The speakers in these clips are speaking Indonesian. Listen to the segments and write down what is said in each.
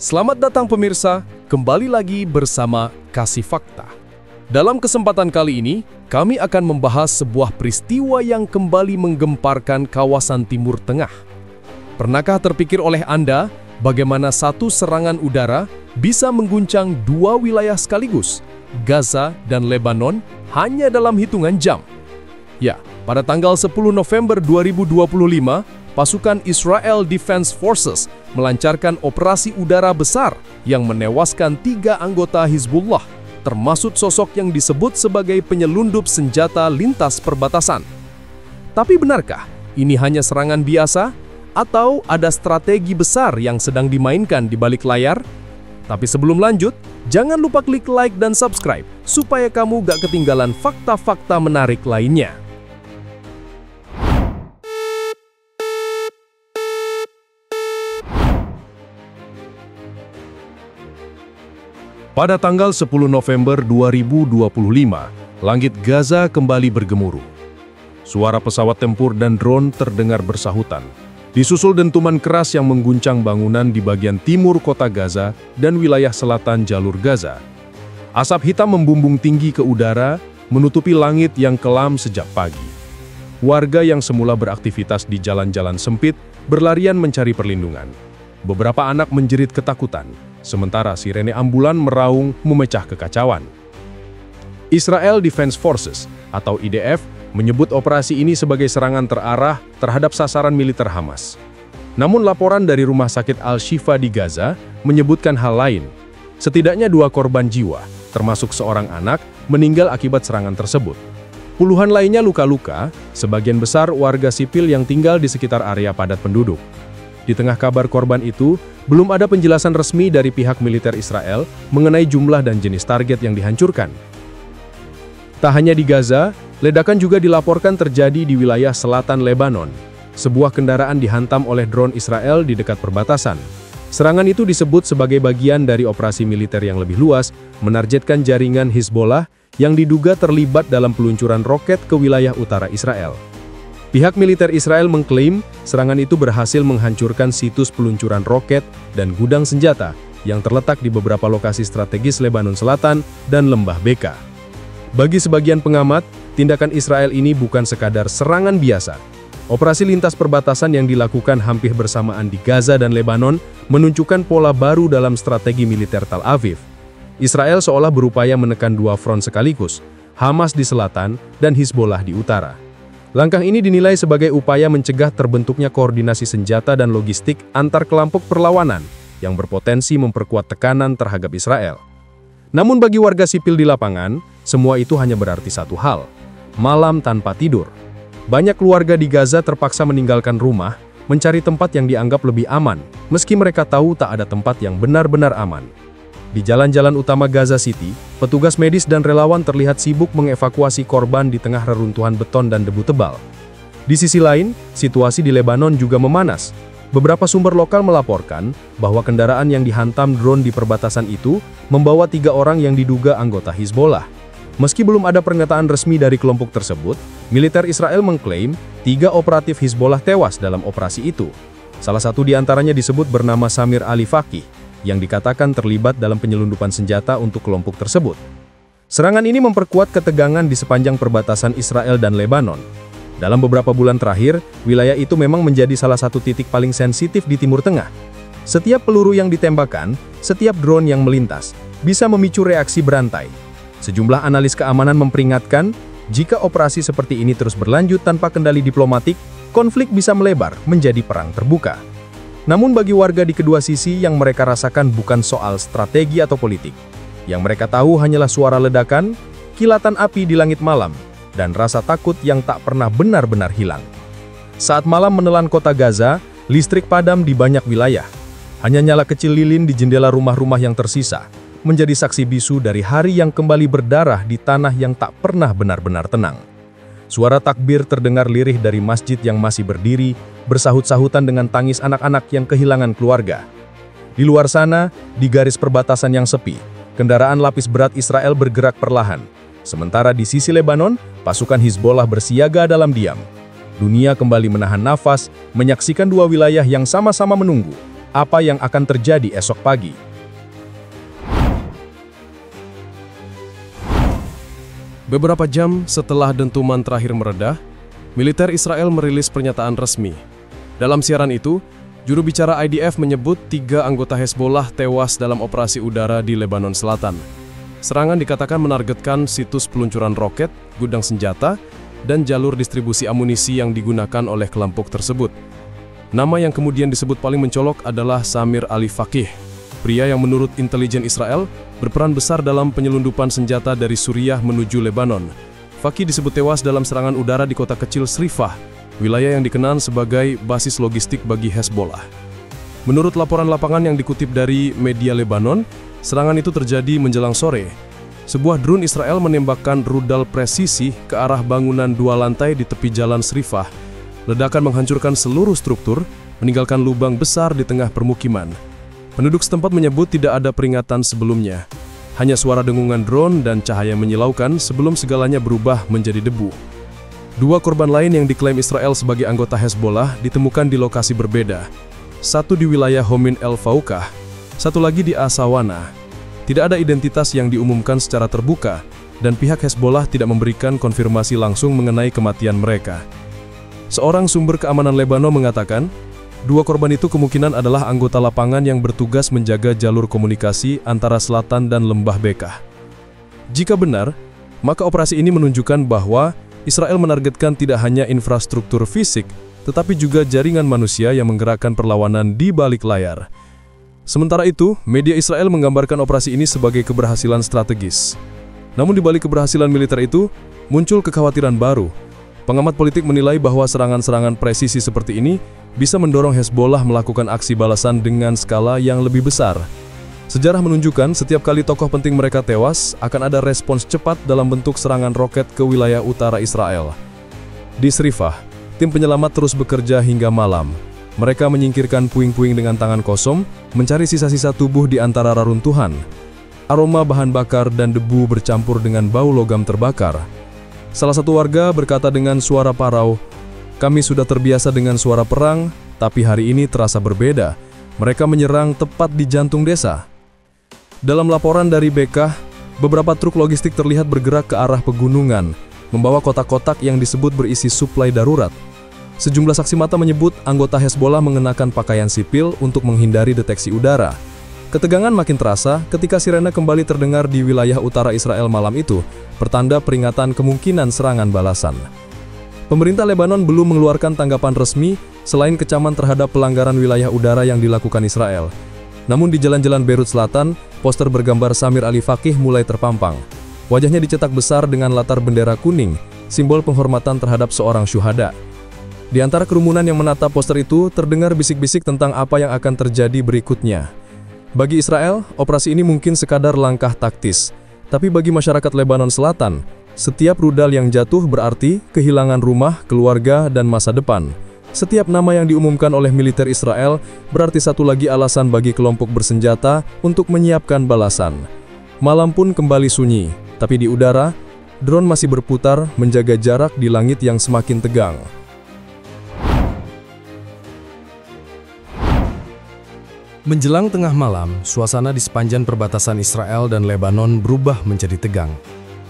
Selamat datang pemirsa, kembali lagi bersama Kasih Fakta. Dalam kesempatan kali ini, kami akan membahas sebuah peristiwa yang kembali menggemparkan kawasan Timur Tengah. Pernahkah terpikir oleh Anda bagaimana satu serangan udara bisa mengguncang dua wilayah sekaligus, Gaza dan Lebanon, hanya dalam hitungan jam? Ya, pada tanggal 10 November 2025, pasukan Israel Defense Forces melancarkan operasi udara besar yang menewaskan 3 anggota Hizbullah, termasuk sosok yang disebut sebagai penyelundup senjata lintas perbatasan. Tapi benarkah ini hanya serangan biasa atau ada strategi besar yang sedang dimainkan di balik layar? Tapi sebelum lanjut, jangan lupa klik like dan subscribe supaya kamu gak ketinggalan fakta-fakta menarik lainnya. Pada tanggal 10 November 2025, langit Gaza kembali bergemuruh. Suara pesawat tempur dan drone terdengar bersahutan, disusul dentuman keras yang mengguncang bangunan di bagian timur kota Gaza dan wilayah selatan jalur Gaza. Asap hitam membumbung tinggi ke udara, menutupi langit yang kelam sejak pagi. Warga yang semula beraktivitas di jalan-jalan sempit berlarian mencari perlindungan. Beberapa anak menjerit ketakutan, sementara sirene ambulan meraung memecah kekacauan. Israel Defense Forces atau IDF menyebut operasi ini sebagai serangan terarah terhadap sasaran militer Hamas. Namun laporan dari Rumah Sakit Al-Shifa di Gaza menyebutkan hal lain. Setidaknya 2 korban jiwa, termasuk seorang anak, meninggal akibat serangan tersebut. Puluhan lainnya luka-luka, sebagian besar warga sipil yang tinggal di sekitar area padat penduduk. Di tengah kabar korban itu, belum ada penjelasan resmi dari pihak militer Israel mengenai jumlah dan jenis target yang dihancurkan. Tak hanya di Gaza, ledakan juga dilaporkan terjadi di wilayah selatan Lebanon. Sebuah kendaraan dihantam oleh drone Israel di dekat perbatasan. Serangan itu disebut sebagai bagian dari operasi militer yang lebih luas, menargetkan jaringan Hizbullah yang diduga terlibat dalam peluncuran roket ke wilayah utara Israel. Pihak militer Israel mengklaim serangan itu berhasil menghancurkan situs peluncuran roket dan gudang senjata yang terletak di beberapa lokasi strategis Lebanon Selatan dan Lembah Beka. Bagi sebagian pengamat, tindakan Israel ini bukan sekadar serangan biasa. Operasi lintas perbatasan yang dilakukan hampir bersamaan di Gaza dan Lebanon menunjukkan pola baru dalam strategi militer Tel Aviv. Israel seolah berupaya menekan 2 front sekaligus, Hamas di selatan dan Hizbullah di utara. Langkah ini dinilai sebagai upaya mencegah terbentuknya koordinasi senjata dan logistik antar kelompok perlawanan yang berpotensi memperkuat tekanan terhadap Israel. Namun bagi warga sipil di lapangan, semua itu hanya berarti satu hal: malam tanpa tidur. Banyak keluarga di Gaza terpaksa meninggalkan rumah, mencari tempat yang dianggap lebih aman, meski mereka tahu tak ada tempat yang benar-benar aman. Di jalan-jalan utama Gaza City, petugas medis dan relawan terlihat sibuk mengevakuasi korban di tengah reruntuhan beton dan debu tebal. Di sisi lain, situasi di Lebanon juga memanas. Beberapa sumber lokal melaporkan bahwa kendaraan yang dihantam drone di perbatasan itu membawa 3 orang yang diduga anggota Hizbullah. Meski belum ada pernyataan resmi dari kelompok tersebut, militer Israel mengklaim 3 operatif Hizbullah tewas dalam operasi itu. Salah satu di antaranya disebut bernama Samir Ali Faqih, yang dikatakan terlibat dalam penyelundupan senjata untuk kelompok tersebut. Serangan ini memperkuat ketegangan di sepanjang perbatasan Israel dan Lebanon. Dalam beberapa bulan terakhir, wilayah itu memang menjadi salah satu titik paling sensitif di Timur Tengah. Setiap peluru yang ditembakkan, setiap drone yang melintas, bisa memicu reaksi berantai. Sejumlah analis keamanan memperingatkan, jika operasi seperti ini terus berlanjut tanpa kendali diplomatik, konflik bisa melebar menjadi perang terbuka. Namun bagi warga di kedua sisi, yang mereka rasakan bukan soal strategi atau politik. Yang mereka tahu hanyalah suara ledakan, kilatan api di langit malam, dan rasa takut yang tak pernah benar-benar hilang. Saat malam menelan kota Gaza, listrik padam di banyak wilayah. Hanya nyala kecil lilin di jendela rumah-rumah yang tersisa, menjadi saksi bisu dari hari yang kembali berdarah di tanah yang tak pernah benar-benar tenang. Suara takbir terdengar lirih dari masjid yang masih berdiri, bersahut-sahutan dengan tangis anak-anak yang kehilangan keluarga. Di luar sana, di garis perbatasan yang sepi, kendaraan lapis berat Israel bergerak perlahan. Sementara di sisi Lebanon, pasukan Hizbullah bersiaga dalam diam. Dunia kembali menahan nafas, menyaksikan 2 wilayah yang sama-sama menunggu Apa yang akan terjadi esok pagi? Beberapa jam setelah dentuman terakhir mereda, militer Israel merilis pernyataan resmi. Dalam siaran itu, juru bicara IDF menyebut 3 anggota Hezbollah tewas dalam operasi udara di Lebanon Selatan. Serangan dikatakan menargetkan situs peluncuran roket, gudang senjata, dan jalur distribusi amunisi yang digunakan oleh kelompok tersebut. Nama yang kemudian disebut paling mencolok adalah Samir Ali Faqih, pria yang menurut intelijen Israel berperan besar dalam penyelundupan senjata dari Suriah menuju Lebanon. Faqih disebut tewas dalam serangan udara di kota kecil Srifah, wilayah yang dikenal sebagai basis logistik bagi Hezbollah. Menurut laporan lapangan yang dikutip dari media Lebanon, serangan itu terjadi menjelang sore. Sebuah drone Israel menembakkan rudal presisi ke arah bangunan 2 lantai di tepi jalan Srifah. Ledakan menghancurkan seluruh struktur, meninggalkan lubang besar di tengah permukiman. Penduduk setempat menyebut tidak ada peringatan sebelumnya. Hanya suara dengungan drone dan cahaya menyilaukan sebelum segalanya berubah menjadi debu. 2 korban lain yang diklaim Israel sebagai anggota Hezbollah ditemukan di lokasi berbeda. Satu di wilayah Homin El Faukah, satu lagi di Asawana. Tidak ada identitas yang diumumkan secara terbuka, dan pihak Hezbollah tidak memberikan konfirmasi langsung mengenai kematian mereka. Seorang sumber keamanan Lebanon mengatakan, 2 korban itu kemungkinan adalah anggota lapangan yang bertugas menjaga jalur komunikasi antara selatan dan lembah Bekah. Jika benar, maka operasi ini menunjukkan bahwa Israel menargetkan tidak hanya infrastruktur fisik, tetapi juga jaringan manusia yang menggerakkan perlawanan di balik layar. Sementara itu, media Israel menggambarkan operasi ini sebagai keberhasilan strategis. Namun di balik keberhasilan militer itu, muncul kekhawatiran baru. Pengamat politik menilai bahwa serangan-serangan presisi seperti ini bisa mendorong Hezbollah melakukan aksi balasan dengan skala yang lebih besar. Sejarah menunjukkan setiap kali tokoh penting mereka tewas, akan ada respons cepat dalam bentuk serangan roket ke wilayah utara Israel. Di Srifah, tim penyelamat terus bekerja hingga malam. Mereka menyingkirkan puing-puing dengan tangan kosong, mencari sisa-sisa tubuh di antara reruntuhan. Aroma bahan bakar dan debu bercampur dengan bau logam terbakar. Salah satu warga berkata dengan suara parau, "Kami sudah terbiasa dengan suara perang, tapi hari ini terasa berbeda. Mereka menyerang tepat di jantung desa." Dalam laporan dari Bekah, beberapa truk logistik terlihat bergerak ke arah pegunungan, membawa kotak-kotak yang disebut berisi suplai darurat. Sejumlah saksi mata menyebut anggota Hezbollah mengenakan pakaian sipil untuk menghindari deteksi udara. Ketegangan makin terasa ketika sirena kembali terdengar di wilayah utara Israel malam itu, pertanda peringatan kemungkinan serangan balasan. Pemerintah Lebanon belum mengeluarkan tanggapan resmi selain kecaman terhadap pelanggaran wilayah udara yang dilakukan Israel. Namun di jalan-jalan Beirut Selatan, poster bergambar Samir Ali Faqih mulai terpampang. Wajahnya dicetak besar dengan latar bendera kuning, simbol penghormatan terhadap seorang syuhada. Di antara kerumunan yang menatap poster itu, terdengar bisik-bisik tentang apa yang akan terjadi berikutnya. Bagi Israel, operasi ini mungkin sekadar langkah taktis. Tapi bagi masyarakat Lebanon Selatan, setiap rudal yang jatuh berarti kehilangan rumah, keluarga, dan masa depan. Setiap nama yang diumumkan oleh militer Israel berarti satu lagi alasan bagi kelompok bersenjata untuk menyiapkan balasan. Malam pun kembali sunyi, tapi di udara, drone masih berputar menjaga jarak di langit yang semakin tegang. Menjelang tengah malam, suasana di sepanjang perbatasan Israel dan Lebanon berubah menjadi tegang.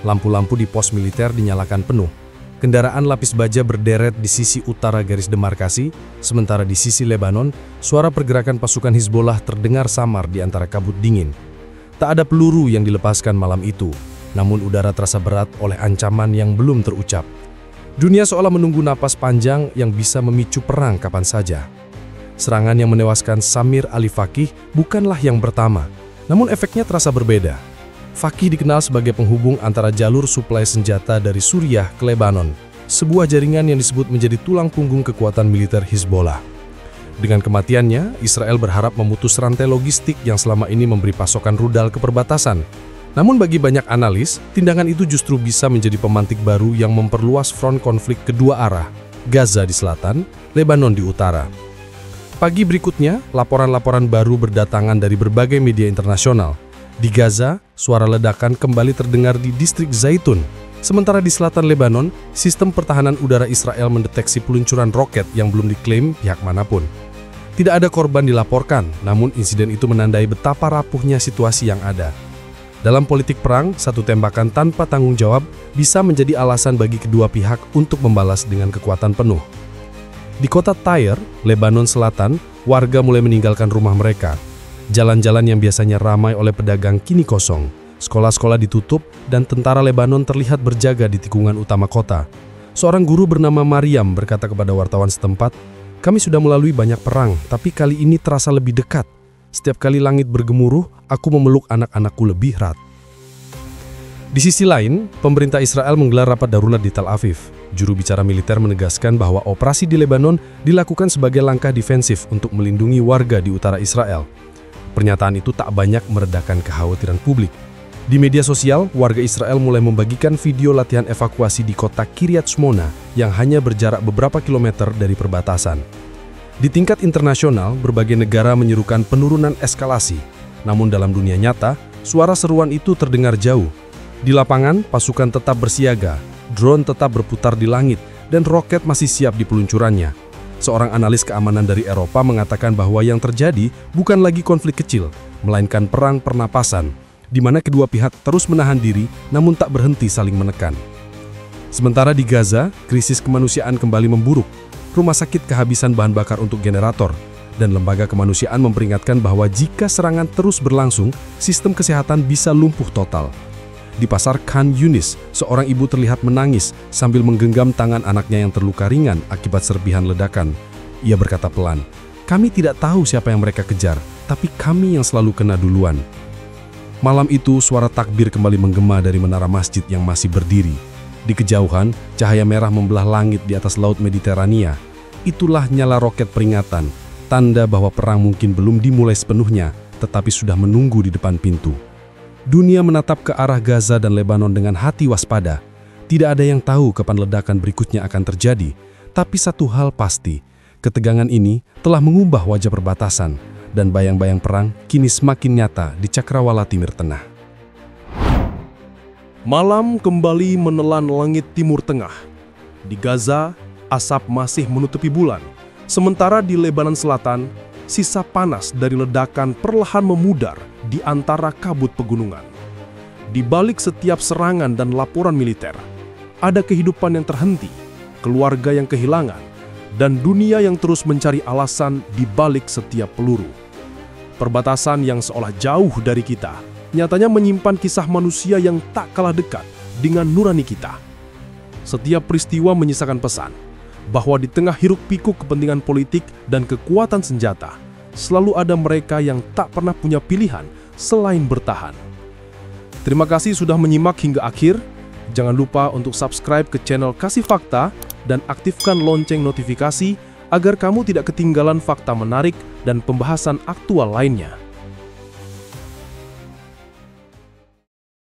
Lampu-lampu di pos militer dinyalakan penuh. Kendaraan lapis baja berderet di sisi utara garis demarkasi, sementara di sisi Lebanon, suara pergerakan pasukan Hizbullah terdengar samar di antara kabut dingin. Tak ada peluru yang dilepaskan malam itu, namun udara terasa berat oleh ancaman yang belum terucap. Dunia seolah menunggu napas panjang yang bisa memicu perang kapan saja. Serangan yang menewaskan Samir Ali Faqih bukanlah yang pertama, namun efeknya terasa berbeda. Faqih dikenal sebagai penghubung antara jalur suplai senjata dari Suriah ke Lebanon, sebuah jaringan yang disebut menjadi tulang punggung kekuatan militer Hizbullah. Dengan kematiannya, Israel berharap memutus rantai logistik yang selama ini memberi pasokan rudal ke perbatasan. Namun bagi banyak analis, tindakan itu justru bisa menjadi pemantik baru yang memperluas front konflik kedua arah, Gaza di selatan, Lebanon di utara. Pagi berikutnya, laporan-laporan baru berdatangan dari berbagai media internasional. Di Gaza, suara ledakan kembali terdengar di distrik Zaitun. Sementara di selatan Lebanon, sistem pertahanan udara Israel mendeteksi peluncuran roket yang belum diklaim pihak manapun. Tidak ada korban dilaporkan, namun insiden itu menandai betapa rapuhnya situasi yang ada. Dalam politik perang, satu tembakan tanpa tanggung jawab bisa menjadi alasan bagi kedua pihak untuk membalas dengan kekuatan penuh. Di kota Tyre, Lebanon Selatan, warga mulai meninggalkan rumah mereka. Jalan-jalan yang biasanya ramai oleh pedagang kini kosong. Sekolah-sekolah ditutup dan tentara Lebanon terlihat berjaga di tikungan utama kota. Seorang guru bernama Mariam berkata kepada wartawan setempat, "Kami sudah melalui banyak perang, tapi kali ini terasa lebih dekat. Setiap kali langit bergemuruh, aku memeluk anak-anakku lebih erat." Di sisi lain, pemerintah Israel menggelar rapat darurat di Tel Aviv. Juru bicara militer menegaskan bahwa operasi di Lebanon dilakukan sebagai langkah defensif untuk melindungi warga di utara Israel. Pernyataan itu tak banyak meredakan kekhawatiran publik. Di media sosial, warga Israel mulai membagikan video latihan evakuasi di kota Kiryat Shmona yang hanya berjarak beberapa kilometer dari perbatasan. Di tingkat internasional, berbagai negara menyerukan penurunan eskalasi. Namun dalam dunia nyata, suara seruan itu terdengar jauh. Di lapangan, pasukan tetap bersiaga, drone tetap berputar di langit, dan roket masih siap di peluncurannya. Seorang analis keamanan dari Eropa mengatakan bahwa yang terjadi bukan lagi konflik kecil, melainkan perang pernapasan, di mana kedua pihak terus menahan diri namun tak berhenti saling menekan. Sementara di Gaza, krisis kemanusiaan kembali memburuk. Rumah sakit kehabisan bahan bakar untuk generator, dan lembaga kemanusiaan memperingatkan bahwa jika serangan terus berlangsung, sistem kesehatan bisa lumpuh total. Di pasar Khan Yunis, seorang ibu terlihat menangis sambil menggenggam tangan anaknya yang terluka ringan akibat serpihan ledakan. Ia berkata pelan, "Kami tidak tahu siapa yang mereka kejar, tapi kami yang selalu kena duluan." Malam itu, suara takbir kembali menggema dari menara masjid yang masih berdiri. Di kejauhan, cahaya merah membelah langit di atas Laut Mediterania. Itulah nyala roket peringatan, tanda bahwa perang mungkin belum dimulai sepenuhnya, tetapi sudah menunggu di depan pintu. Dunia menatap ke arah Gaza dan Lebanon dengan hati waspada. Tidak ada yang tahu kapan ledakan berikutnya akan terjadi, tapi satu hal pasti, ketegangan ini telah mengubah wajah perbatasan, dan bayang-bayang perang kini semakin nyata di cakrawala Timur Tengah. Malam kembali menelan langit Timur Tengah. Di Gaza, asap masih menutupi bulan. Sementara di Lebanon Selatan, sisa panas dari ledakan perlahan memudar di antara kabut pegunungan. Di balik setiap serangan dan laporan militer, ada kehidupan yang terhenti, keluarga yang kehilangan, dan dunia yang terus mencari alasan di balik setiap peluru. Perbatasan yang seolah jauh dari kita, nyatanya menyimpan kisah manusia yang tak kalah dekat dengan nurani kita. Setiap peristiwa menyisakan pesan bahwa di tengah hiruk-pikuk kepentingan politik dan kekuatan senjata, selalu ada mereka yang tak pernah punya pilihan selain bertahan. Terima kasih sudah menyimak hingga akhir. Jangan lupa untuk subscribe ke channel Kasih Fakta dan aktifkan lonceng notifikasi agar kamu tidak ketinggalan fakta menarik dan pembahasan aktual lainnya.